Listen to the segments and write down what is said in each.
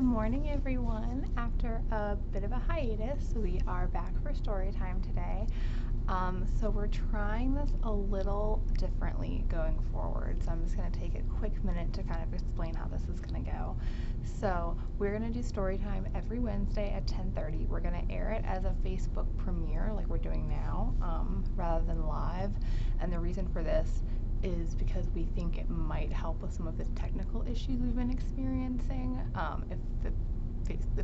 Good morning, everyone. After a bit of a hiatus, we are back for story time today. So we're trying this a little differently going forward. So I'm just going to take a quick minute to kind of explain how this is going to go. So we're going to do story time every Wednesday at 10:30. We're going to air it as a Facebook premiere like we're doing now, rather than live. And the reason for this is because we think it might help with some of the technical issues we've been experiencing if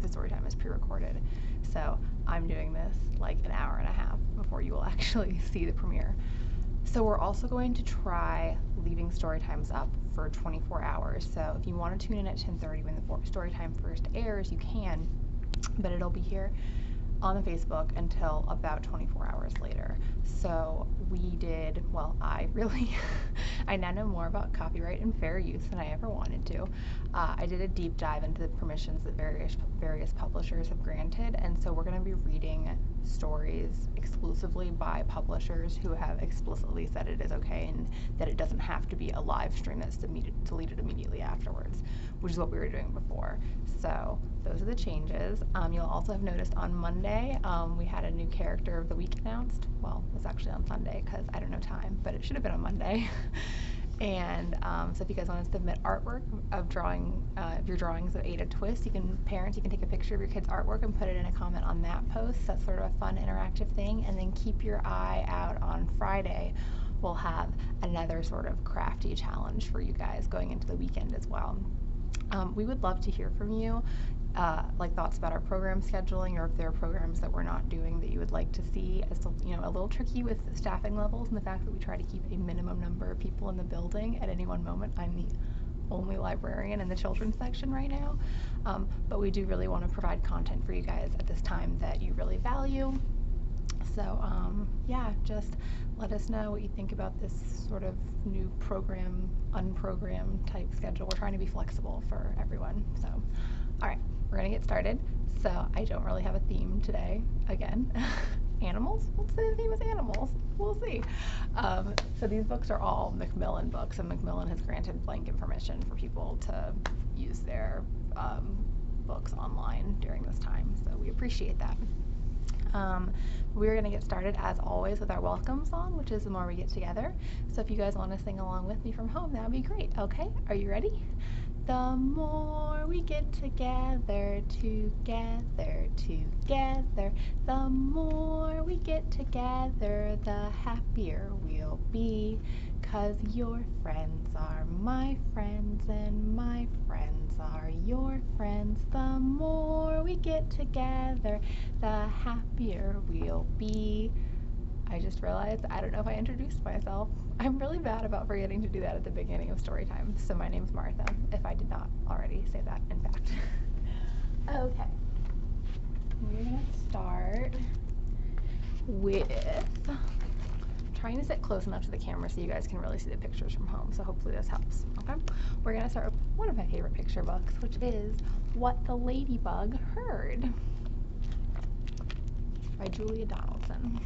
the story time is pre-recorded. So I'm doing this like an hour and a half before you will actually see the premiere. So we're also going to try leaving story times up for 24 hours. So if you want to tune in at 10:30 when the story time first airs, you can, but it'll be here on the Facebook until about 24 hours later. So we did, well, I now know more about copyright and fair use than I ever wanted to. I did a deep dive into the permissions that various publishers have granted, and so we're going to be reading stories exclusively by publishers who have explicitly said it is okay and that it doesn't have to be a live stream that's deleted immediately afterwards, which is what we were doing before. So those are the changes. You'll also have noticed on Monday we had a new character of the week announced. Well, it's actually on Sunday because I don't know time, but it should have been on Monday. And so if you guys want to submit artwork of your drawings of Ada Twist, parents, you can take a picture of your kid's artwork and put it in a comment on that post. That's sort of a fun interactive thing. And then keep your eye out on Friday. We'll have another sort of crafty challenge for you guys going into the weekend as well. We would love to hear from you, like thoughts about our program scheduling, or if there are programs that we're not doing that you would like to see. It's a little tricky with staffing levels and the fact that we try to keep a minimum number of people in the building at any one moment. I'm the only librarian in the children's section right now, but we do really want to provide content for you guys at this time that you really value. So yeah, just let us know what you think about this sort of new program, unprogrammed type schedule. We're trying to be flexible for everyone. So, all right, we're gonna get started. So I don't really have a theme today, again. Animals? Let's say the theme is animals. We'll see. So these books are all Macmillan books, and Macmillan has granted blanket permission for people to use their books online during this time. So we appreciate that. We're going to get started as always with our welcome song, which is The More We Get Together. So if you guys want to sing along with me from home, that would be great. Okay, are you ready? The more we get together, together, together, the more we get together, the happier we'll be. 'Cause your friends are my friends and my friends are your friends. The more we get together, the happier we'll be. I just realized I don't know if I introduced myself. I'm really bad about forgetting to do that at the beginning of story time. So my name's Martha, if I did not already say that, in fact. Okay. We're going to start with trying to sit close enough to the camera so you guys can really see the pictures from home. So hopefully this helps. Okay? We're going to start with one of my favorite picture books, which is What the Ladybug Heard by Julia Donaldson.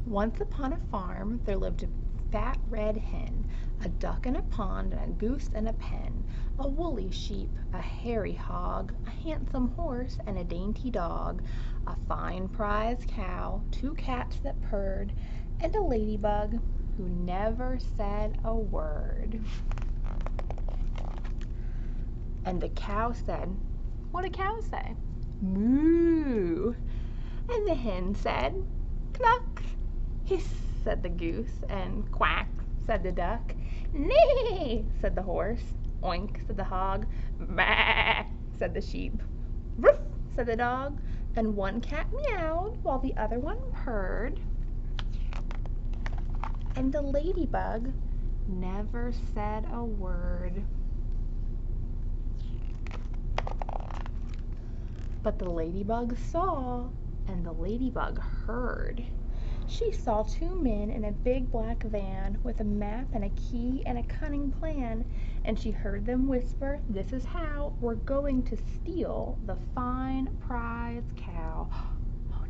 Once upon a farm, there lived a fat red hen, a duck in a pond, and a goose in a pen, a woolly sheep, a hairy hog, a handsome horse, and a dainty dog, a fine prize cow, 2 cats that purred, and a ladybug who never said a word. And the cow said, what'd a cow say? Moo! And the hen said, cluck! Hiss, said the goose, and quack, said the duck. Neigh, said the horse. Oink, said the hog. Bah, said the sheep. Ruff, said the dog. And one cat meowed while the other one purred. And the ladybug never said a word. But the ladybug saw, and the ladybug heard. She saw 2 men in a big black van with a map and a key and a cunning plan, and she heard them whisper, this is how we're going to steal the fine prize cow. Oh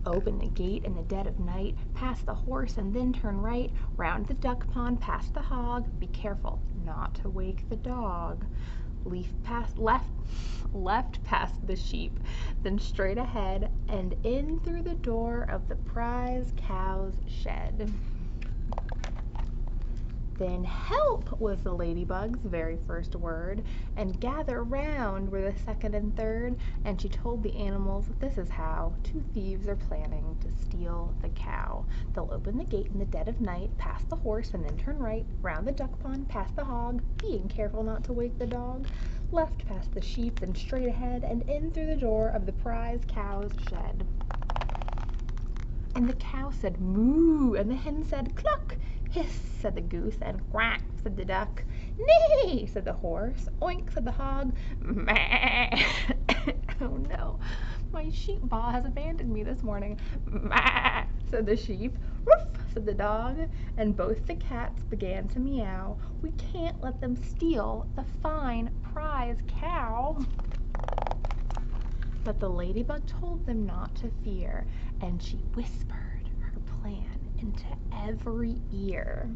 no. Open the gate in the dead of night, past the horse and then turn right, round the duck pond, past the hog, be careful not to wake the dog. Left past the sheep, then straight ahead and in through the door of the prize cow's shed. Then help was the ladybug's very first word, and gather round were the second and third, and she told the animals this is how 2 thieves are planning to steal the cow. They'll open the gate in the dead of night, past the horse and then turn right, round the duck pond, past the hog, being careful not to wake the dog, left past the sheep, then straight ahead and in through the door of the prize cow's shed. And the cow said moo, and the hen said cluck. Hiss, said the goose, and quack, said the duck. Neigh, said the horse. Oink, said the hog. Meh. Oh no, my sheep ball has abandoned me this morning. Meh, said the sheep. Roof, said the dog. And both the cats began to meow. We can't let them steal the fine prize cow. But the ladybug told them not to fear, and she whispered her plan into every ear.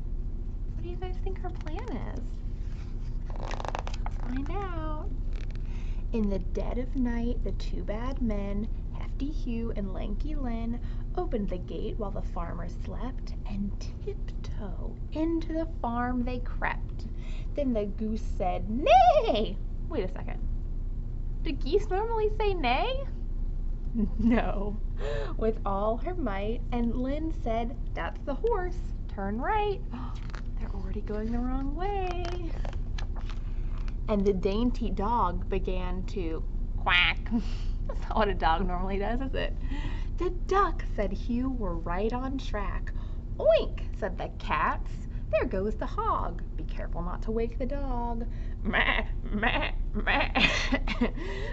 What do you guys think her plan is? Let's find out. In the dead of night, the 2 bad men, Hefty Hugh and Lanky Lynn, opened the gate while the farmer slept, and tiptoe into the farm they crept. Then the goose said, neigh! Wait a second. Do geese normally say neigh? No, with all her might, and Lynn said, that's the horse, turn right. They're already going the wrong way. And the dainty dog began to quack. That's not what a dog normally does, is it? The duck, said Hugh, were right on track. Oink, said the cats. There goes the hog. Be careful not to wake the dog. Meh, meh, meh,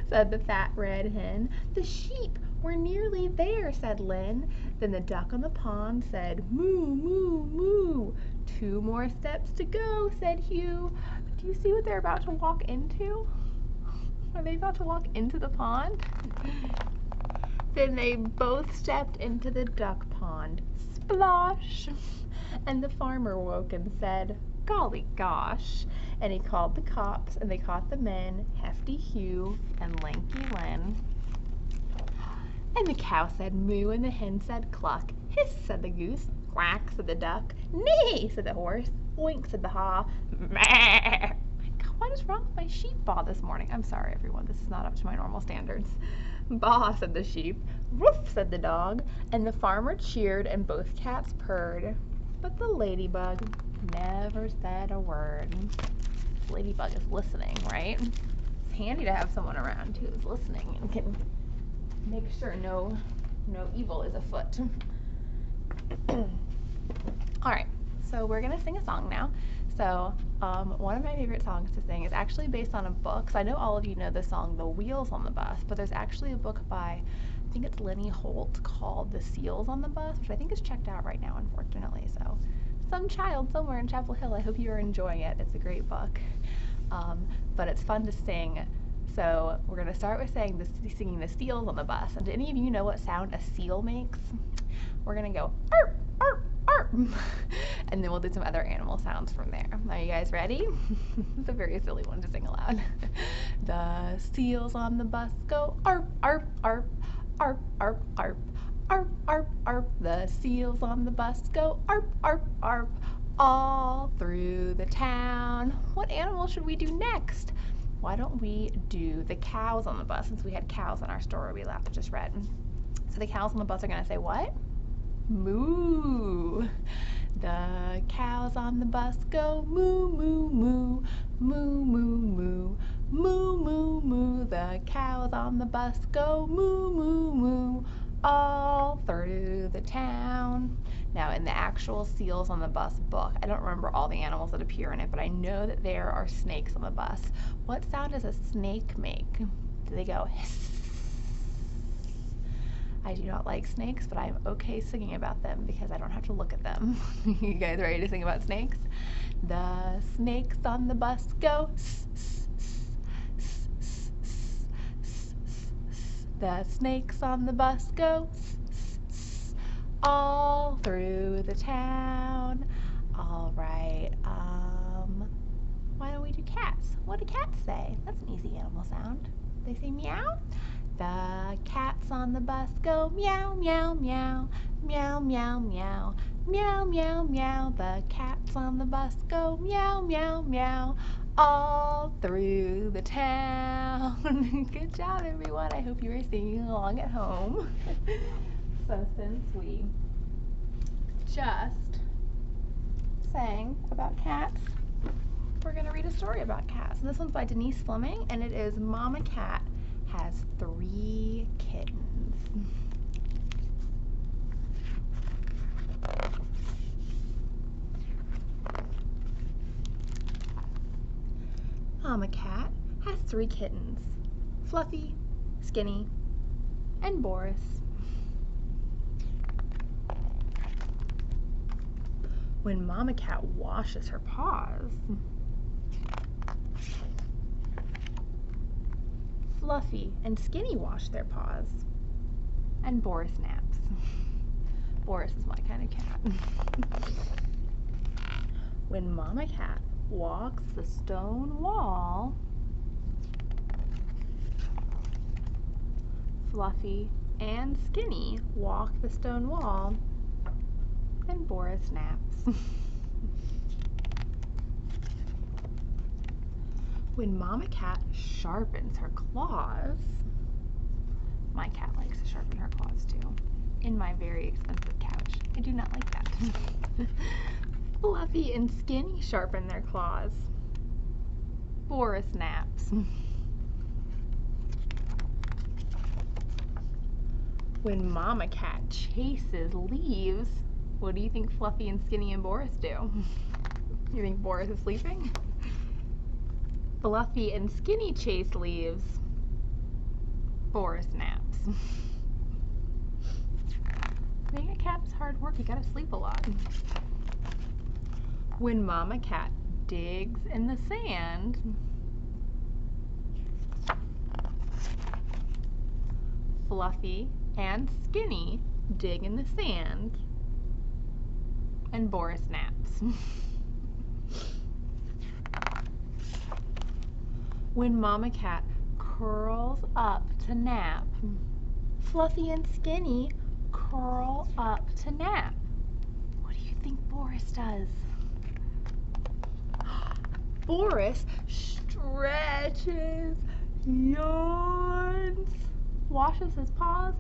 said the fat red hen. The sheep were nearly there, said Lynn. Then the duck on the pond said, moo, moo, moo. 2 more steps to go, said Hugh. Do you see what they're about to walk into? Are they about to walk into the pond? Then they both stepped into the duck pond. Splosh! And the farmer woke and said, golly gosh. And he called the cops, and they caught the men, Hefty Hugh and Lanky Lynn. And the cow said moo, and the hen said cluck. Hiss, said the goose. Quack, said the duck. Neigh, said the horse. Oink, said the hog. Meh. What is wrong with my sheep baa this morning? I'm sorry, everyone. This is not up to my normal standards. Baa, said the sheep. Woof, said the dog. And the farmer cheered, and both cats purred. But the ladybug never said a word. This ladybug is listening, right? It's handy to have someone around who is listening and can make sure no evil is afoot. All right, so we're gonna sing a song now. So one of my favorite songs to sing is actually based on a book. So I know all of you know the song The Wheels on the Bus, but there's actually a book by, I think it's Lenny Holt, called The Seals on the Bus, which I think is checked out right now, unfortunately. So some child somewhere in Chapel Hill, I hope you are enjoying it. It's a great book, but it's fun to sing. So we're gonna start with singing The Seals on the Bus. And do any of you know what sound a seal makes? We're gonna go arp, arp, arp, and then we'll do some other animal sounds from there. Are you guys ready? It's a very silly one to sing aloud. The seals on the bus go arp, arp, arp, arp, arp, arp, arp, arp, arp. The seals on the bus go arp, arp, arp, all through the town. What animal should we do next? Why don't we do the cows on the bus, since we had cows in our story we just read. So the cows on the bus are gonna say what? Moo. The cows on the bus go moo, moo, moo, moo, moo, moo, moo, moo, moo. The cows on the bus go moo, moo, moo, all through the town. Now in the actual Seals on the Bus book, I don't remember all the animals that appear in it, but I know that there are snakes on the bus. What sound does a snake make? Do they go hiss? I do not like snakes, but I'm okay singing about them because I don't have to look at them. You guys ready to sing about snakes? The snakes on the bus go s, s, s, s, s, s, s, s. The snakes on the bus go s, s, s, all through the town. All right, why don't we do cats? What do cats say? That's an easy animal sound. They say meow. The cats on the bus go meow, meow, meow, meow, meow, meow, meow, meow, meow. The cats on the bus go meow, meow, meow, all through the town. Good job, everyone. I hope you are singing along at home. So since we just sang about cats, we're going to read a story about cats. And this one's by Denise Fleming, and it is Mama Cat Has 3 Kittens. Mama Cat has 3 kittens, Fluffy, Skinny, and Boris. When Mama Cat washes her paws, Fluffy and Skinny wash their paws, and Boris naps. Boris is my kind of cat. When Mama Cat walks the stone wall, Fluffy and Skinny walk the stone wall, and Boris naps. When Mama Cat sharpens her claws, my cat likes to sharpen her claws too, in my very expensive couch. I do not like that. Fluffy and Skinny sharpen their claws. Boris naps. When Mama Cat chases leaves, what do you think Fluffy and Skinny and Boris do? You think Boris is sleeping? Fluffy and Skinny chase leaves. Boris naps. Being a cat is hard work. You gotta sleep a lot. When Mama Cat digs in the sand, Fluffy and Skinny dig in the sand, and Boris naps. When Mama Cat curls up to nap, Fluffy and Skinny curl up to nap. What do you think Boris does? Boris stretches, yawns, washes his paws,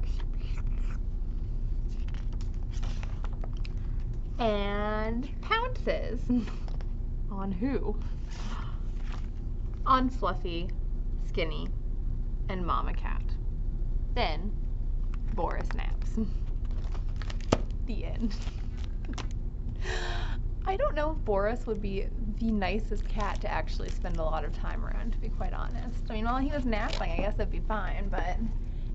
and pounces. On who? On Fluffy, Skinny, and Mama Cat. Then Boris naps. The end. I don't know if Boris would be the nicest cat to actually spend a lot of time around, to be quite honest. I mean, while he was napping, I guess that'd be fine, but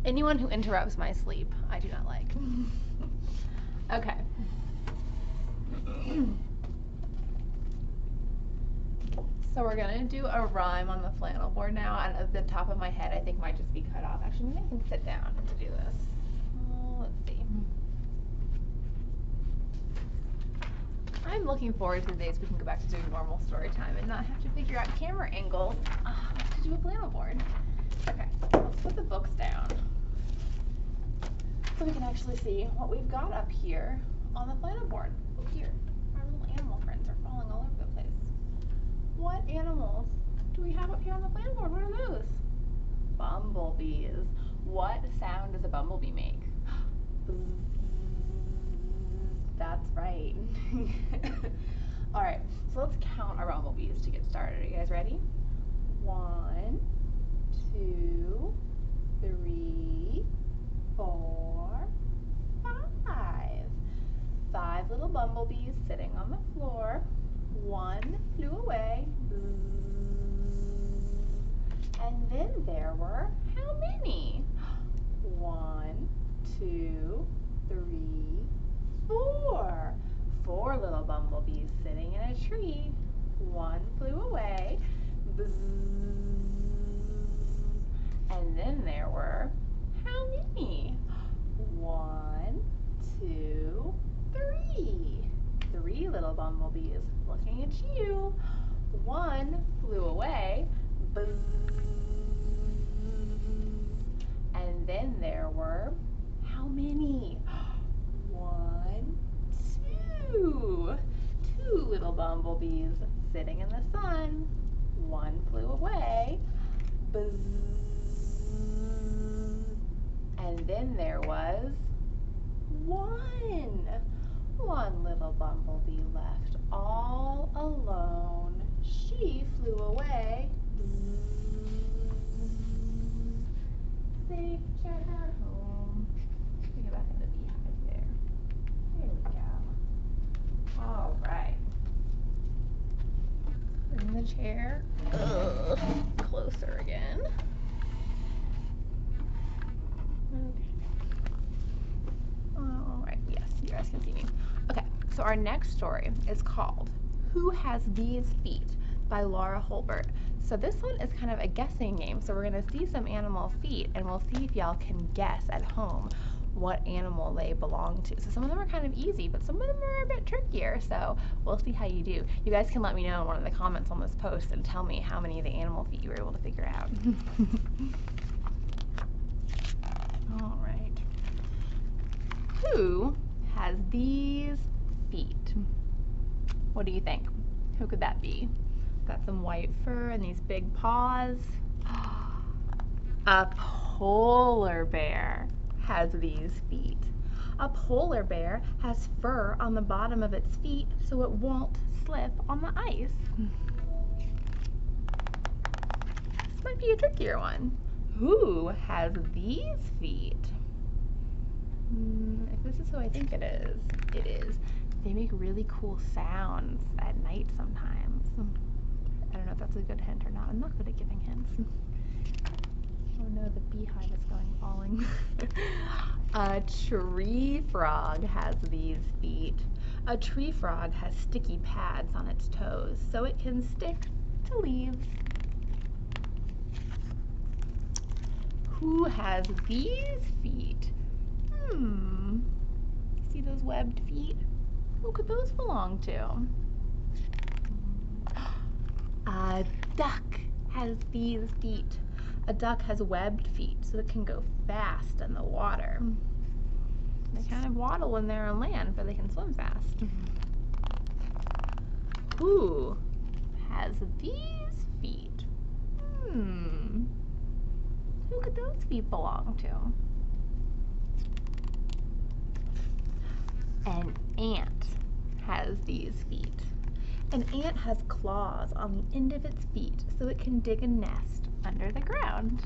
anyone who interrupts my sleep, I do not like. Okay. So we're gonna do a rhyme on the flannel board now, and at the top of my head I think might just be cut off. Actually, maybe I can sit down to do this. Let's see. I'm looking forward to the days we can go back to doing normal story time and not have to figure out camera angles to do a flannel board. Okay, let's put the books down so we can actually see what we've got up here on the flannel board. Oh dear, our little animal friends are falling all over the place. What animals do we have up here on the flannel board? What are those? Bumblebees. What sound does a bumblebee make? That's right. Alright, so let's count our bumblebees to get started. Are you guys ready? 1, 2, 3, 4, 5. 5 little bumblebees sitting on the floor. 1 flew away. And then there were how many? 1, 2, 3, 4. 4 little bumblebees sitting in a tree. 1 flew away. And then there were how many? 1, 2, 3. 3 little bumblebees looking at you. 1 flew away. Buzz. And then there were, how many? 1, 2. 2 little bumblebees sitting in the sun. 1 flew away. Buzz. And then there was 1. 1 little bumblebee left all alone. She flew away. Safe to her home. Let me go back in the beehive there. There we go. All right. Bring the chair closer again. All right, yes, you guys can see me. Okay, so our next story is called Who Has These Feet by Laura Holberg. So this one is kind of a guessing game. So we're going to see some animal feet and we'll see if y'all can guess at home what animal they belong to. So some of them are kind of easy, but some of them are a bit trickier. So we'll see how you do. You guys can let me know in one of the comments on this post and tell me how many of the animal feet you were able to figure out. All right. Who has these feet? What do you think? Who could that be? Got some white fur and these big paws. A polar bear has these feet. A polar bear has fur on the bottom of its feet so it won't slip on the ice. This might be a trickier one. Who has these feet? If this is who I think it is, it is. They make really cool sounds at night sometimes. I don't know if that's a good hint or not. I'm not good at giving hints. Oh no, the beehive is falling. A tree frog has these feet. A tree frog has sticky pads on its toes so it can stick to leaves. Who has these feet? See those webbed feet? Who could those belong to? A duck has these feet. A duck has webbed feet so it can go fast in the water. They kind of waddle when they're on land, but they can swim fast. Who has these feet? Who could those feet belong to? An ant has these feet. An ant has claws on the end of its feet so it can dig a nest under the ground.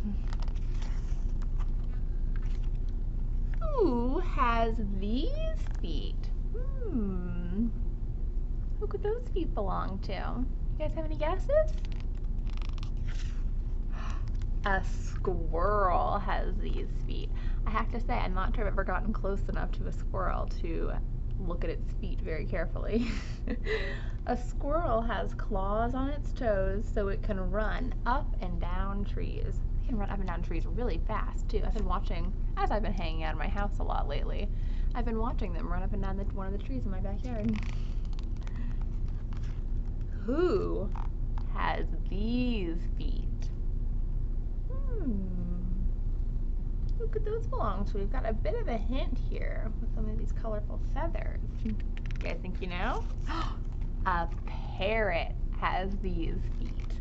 Who has these feet? Who could those feet belong to? You guys have any guesses? A squirrel has these feet. I have to say, I'm not sure I've ever gotten close enough to a squirrel to look at its feet very carefully. A squirrel has claws on its toes so it can run up and down trees. It can run up and down trees really fast too. I've been watching, as I've been hanging out of my house a lot lately, I've been watching them run up and down one of the trees in my backyard. Who has these feet? Who could those belong to? We've got a bit of a hint here with some of these colorful feathers. You guys think you know? A parrot has these feet.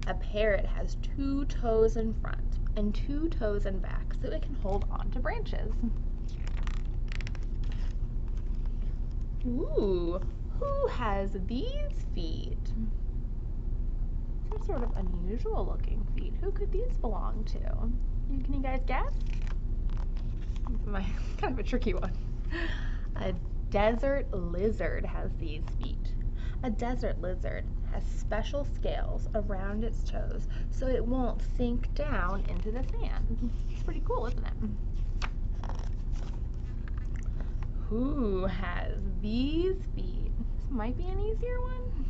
A parrot has 2 toes in front and 2 toes in back so it can hold on to branches. Ooh, who has these feet? Some sort of unusual looking feet. Who could these belong to? Can you guys guess? This is kind of a tricky one. A desert lizard has these feet. A desert lizard has special scales around its toes so it won't sink down into the sand. It's pretty cool, isn't it? Who has these feet? This might be an easier one.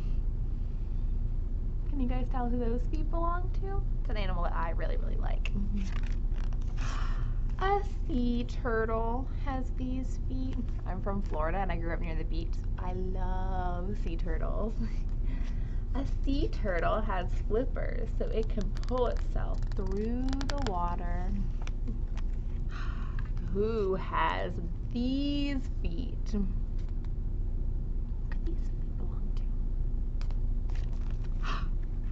Can you guys tell who those feet belong to? It's an animal that I really, really like. A sea turtle has these feet. I'm from Florida and I grew up near the beach. I love sea turtles. A sea turtle has flippers so it can pull itself through the water. Who has these feet? Who could these feet belong to?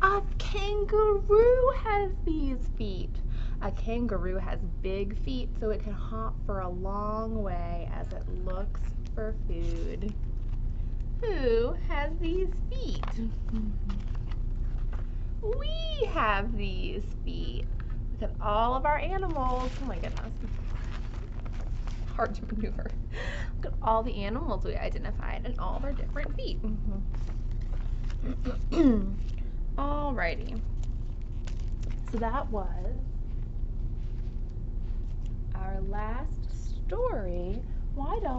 A kangaroo has these feet. A kangaroo has big feet so it can hop for a long way as it looks for food. Who has these feet? We have these feet. Look at all of our animals. Oh my goodness. Hard to maneuver. Look at all the animals we identified and all their different feet. Alrighty. So that was our last story.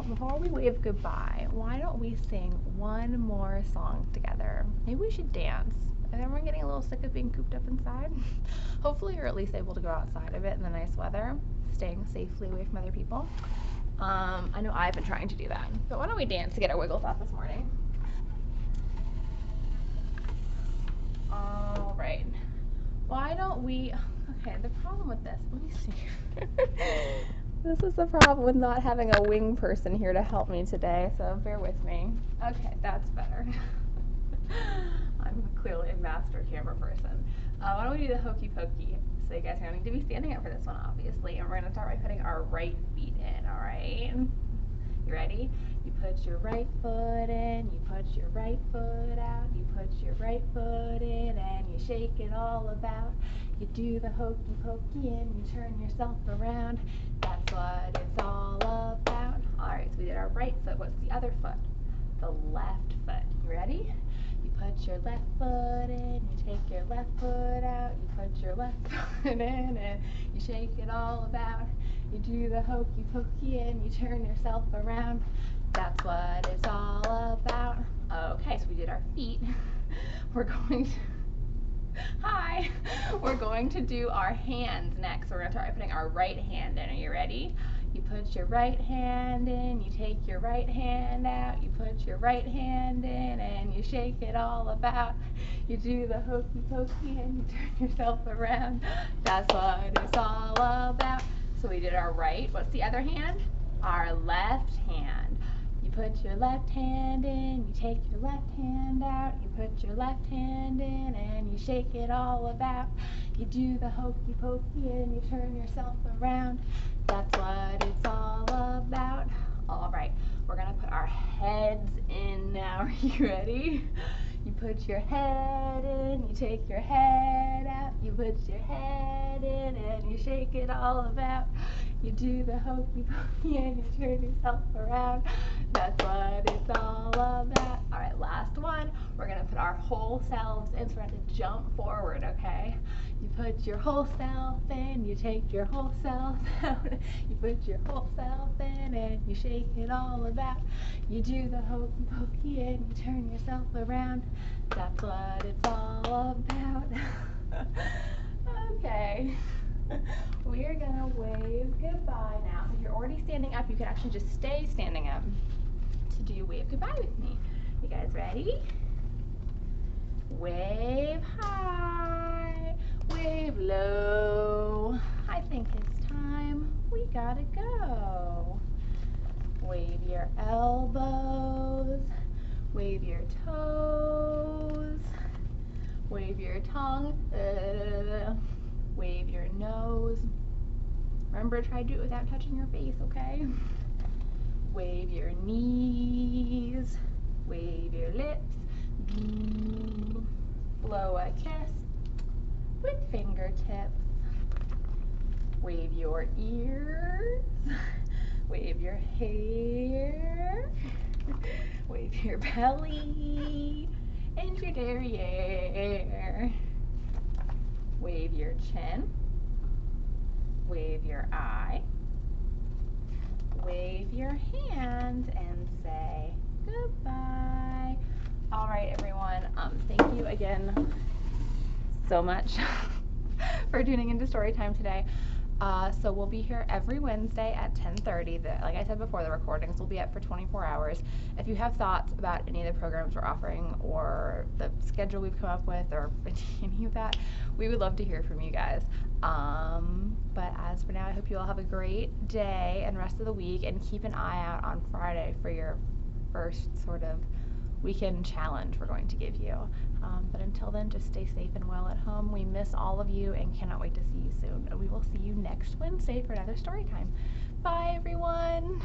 Before we wave goodbye, why don't we sing one more song together? Maybe we should dance. Is everyone getting a little sick of being cooped up inside? Hopefully you're at least able to go outside of it in the nice weather, staying safely away from other people. I know I've been trying to do that, but why don't we dance to get our wiggles off this morning? All right. Why don't we, okay, the problem with this, let me see. This is the problem with not having a wing person here to help me today, so bear with me. Okay, that's better. I'm clearly a master camera person. Why don't we do the hokey pokey? So you guys are going to be standing up for this one, obviously, and we're going to start by putting our right feet in, all right? You ready? You put your right foot in, you put your right foot out, you put your right foot in, and you shake it all about. You do the hokey pokey and you turn yourself around. That's what it's all about. All right, so we did our right foot. What's the other foot? The left foot. You ready? You put your left foot in, you take your left foot out, you put your left foot in and you shake it all about. You do the hokey pokey and you turn yourself around. That's what it's all about. Okay, so we did our feet. We're going to do our hands next. So we're going to start by putting our right hand in. Are you ready? You put your right hand in, you take your right hand out, you put your right hand in and you shake it all about. You do the hokey pokey and you turn yourself around. That's what it's all about. So we did our right. What's the other hand? Our left hand. You put your left hand in, you take your left hand out, you put your left hand in and you shake it all about. You do the hokey pokey and you turn yourself around. That's what it's all about. All right, we're gonna put our heads in now. Are you ready? You put your head in, you take your head out, you put your head in and you shake it all about. You do the hokey pokey and you turn yourself around. That's what it's all about. All right, last one. We're gonna put our whole selves in, so we're going to jump forward, okay? You put your whole self in, you take your whole self out, you put your whole self in and you shake it all about. You do the hokey pokey and you turn yourself around. That's what it's all about. Okay. We are gonna wave goodbye now. So if you're already standing up, you can actually just stay standing up to do wave goodbye with me. You guys ready? Wave high, wave low. I think it's time we gotta go. Wave your elbows, wave your toes, wave your tongue, wave your nose. Remember, try to do it without touching your face, okay? Wave your knees, wave your lips, blow a kiss with fingertips. Wave your ears, wave your hair, wave your belly and your derriere. Wave your chin, wave your eye, wave your hand and say goodbye. All right, everyone, thank you again so much for tuning into Storytime today. So we'll be here every Wednesday at 10:30. Like I said before, the recordings will be up for 24 hours. If you have thoughts about any of the programs we're offering or the schedule we've come up with or any of that, we would love to hear from you guys. But as for now, I hope you all have a great day and rest of the week, and keep an eye out on Friday for your first sort of weekend challenge we're going to give you. But until then, just stay safe and well at home. We miss all of you and cannot wait to see you soon. We will see you next Wednesday for another story time. Bye, everyone.